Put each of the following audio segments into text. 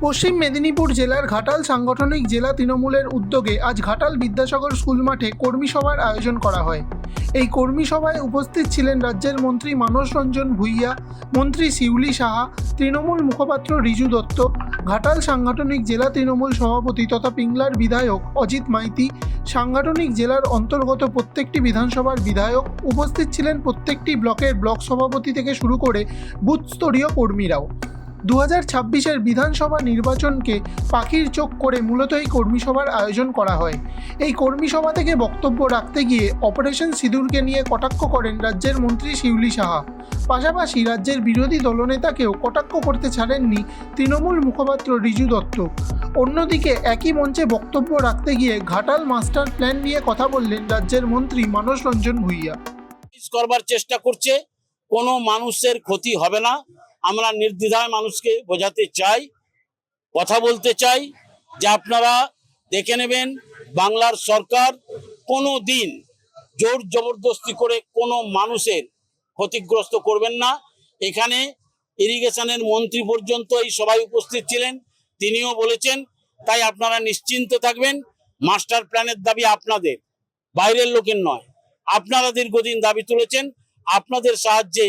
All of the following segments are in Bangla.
পশ্চিম মেদিনীপুর জেলার ঘাটাল সাংগঠনিক জেলা তৃণমূলের উদ্যোগে আজ ঘাটাল বিদ্যাসাগর স্কুল মাঠে কর্মী সভার আয়োজন করা হয়। এই কর্মী সভায় উপস্থিত ছিলেন রাজ্যের মন্ত্রী মানস রঞ্জন ভূঁইয়া, মন্ত্রী শিউলি সাহা, তৃণমূল মুখপাত্র রিজু দত্ত, ঘাটাল সাংগঠনিক জেলা তৃণমূল সভাপতি তথা পিংলার বিধায়ক অজিত মাইতি, সাংগঠনিক জেলার অন্তর্গত প্রত্যেকটি বিধানসভার বিধায়ক, উপস্থিত ছিলেন প্রত্যেকটি ব্লকের ব্লক সভাপতি থেকে শুরু করে বুথ স্তরীয় কর্মীরাও। 2026-এর বিধানসভা নির্বাচনকে পাখির চোখ করে মূলত এই কর্মী সভার আয়োজন করা হয়। এই কর্মী সভা থেকে বক্তব্য রাখতে গিয়ে অপারেশন সিঁদুরকে নিয়ে কটাক্ষ করেন রাজ্যের মন্ত্রী শিউলি সাহা। পাশাপাশি রাজ্যের বিরোধী দলনেতাকেও কটাক্ষ করতে ছাড়েননি তৃণমূল মুখপাত্র রিজু দত্ত। অন্যদিকে একই মঞ্চে বক্তব্য রাখতে গিয়ে ঘাটাল মাস্টার প্ল্যান নিয়ে কথা বললেন রাজ্যের মন্ত্রী মানস রঞ্জন ভূঁইয়া। করবার চেষ্টা করছে, কোনো মানুষের ক্ষতি হবে না। আমরা নির্দ্বিধায় মানুষকে বোঝাতে চাই, কথা বলতে চাই যে আপনারা দেখে নেবেন, বাংলার সরকার কোনো দিন জোর জবরদস্তি করে কোনো মানুষের ক্ষতিগ্রস্ত করবেন না। এখানে ইরিগেশনের মন্ত্রী পর্যন্ত এই সভায় উপস্থিত ছিলেন, তিনিও বলেছেন। তাই আপনারা নিশ্চিন্তে থাকবেন, মাস্টার প্ল্যানের দাবি আপনাদের, বাইরের লোকের নয়। আপনারা দীর্ঘদিন দাবি তুলেছেন, আপনাদের সাহায্যে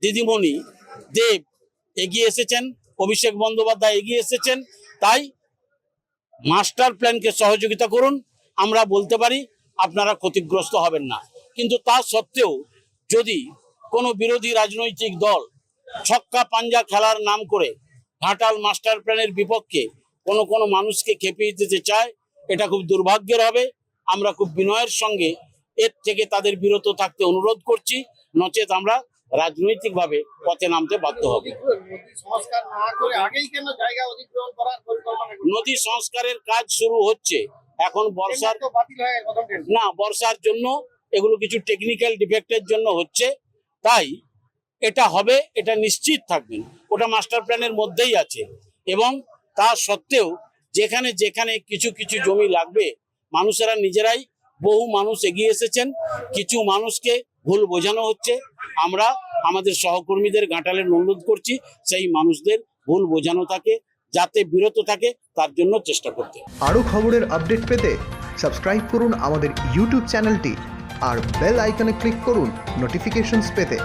দিদিমণি দেব এগিয়ে এসেছেন, অভিষেক বন্দ্যোপাধ্যায় এগিয়ে এসেছেন। তাই মাস্টার প্ল্যানকে সহযোগিতা করুন। আমরা বলতে পারি আপনারা ক্ষতিগ্রস্ত হবেন না, কিন্তু তা সত্ত্বেও যদি কোনো বিরোধী রাজনৈতিক দল ছক্কা পাঞ্জা খেলার নাম করে ঘাটাল মাস্টার প্ল্যানের বিপক্ষে কোনো মানুষকে খেপিয়ে দিতে চায়, এটা খুব দুর্ভাগ্যের হবে। আমরা খুব বিনয়ের সঙ্গে এর থেকে তাদের বিরত থাকতে অনুরোধ করছি, নচেত আমরা রাজনৈতিকভাবে পথে নামতে বাধ্য হবে। নদী সংস্কারের কাজ শুরু হচ্ছে, এখন বর্ষার জন্য এগুলো কিছু টেকনিক্যাল ডিফেক্টের জন্য হচ্ছে। তাই এটা হবে, এটা নিশ্চিত থাকবেন, ওটা মাস্টার প্ল্যানের মধ্যেই আছে। এবং তা সত্ত্বেও যেখানে যেখানে কিছু কিছু জমি লাগবে, মানুষেরা নিজেরাই, বহু মানুষ এগিয়ে এসেছেন। কিছু মানুষকে ভুল বোঝানো হচ্ছে। আমরা আমাদের সহকর্মীদের ঘাটালের অনুরোধ করছি সেই মানুষদের ভুল বোঝানো থাকে যাতে বিরত থাকে, তার জন্য চেষ্টা করতে। আরও খবরের আপডেট পেতে সাবস্ক্রাইব করুন আমাদের ইউটিউব চ্যানেলটি আর বেল আইকনে ক্লিক করুন নোটিফিকেশনস পেতে।